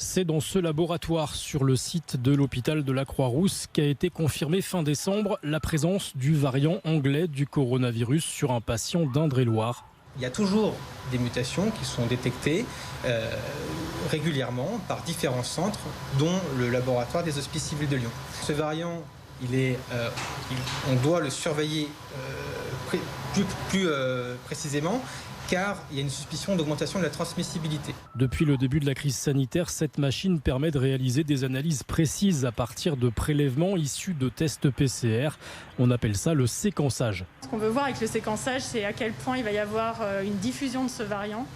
C'est dans ce laboratoire sur le site de l'hôpital de la Croix-Rousse qu'a été confirmée fin décembre la présence du variant anglais du coronavirus sur un patient d'Indre-et-Loire. Il y a toujours des mutations qui sont détectées régulièrement par différents centres, dont le laboratoire des Hospices civils de Lyon. Ce variant, on doit le surveiller plus précisément, car il y a une suspicion d'augmentation de la transmissibilité. Depuis le début de la crise sanitaire, cette machine permet de réaliser des analyses précises à partir de prélèvements issus de tests PCR. On appelle ça le séquençage. Ce qu'on veut voir avec le séquençage, c'est à quel point il va y avoir une diffusion de ce variant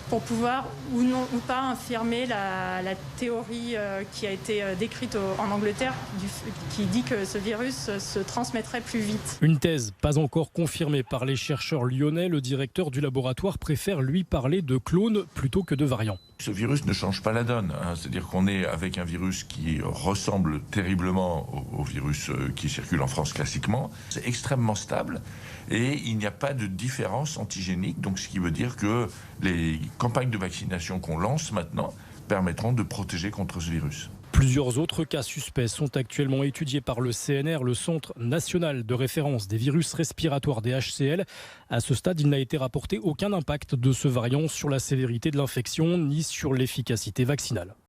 pour pouvoir ou pas infirmer la théorie qui a été décrite en Angleterre, qui dit que ce virus se transmettrait plus vite. Une thèse pas encore confirmée par les chercheurs lyonnais. Le directeur du laboratoire préfère lui parler de clone plutôt que de variant. Ce virus ne change pas la donne, c'est-à-dire qu'on est avec un virus qui ressemble terriblement au virus qui circule en France classiquement. C'est extrêmement stable et il n'y a pas de différence antigénique, donc ce qui veut dire que les campagnes de vaccination qu'on lance maintenant permettront de protéger contre ce virus. Plusieurs autres cas suspects sont actuellement étudiés par le CNR, le Centre national de référence des virus respiratoires des HCL. À ce stade, il n'a été rapporté aucun impact de ce variant sur la sévérité de l'infection ni sur l'efficacité vaccinale.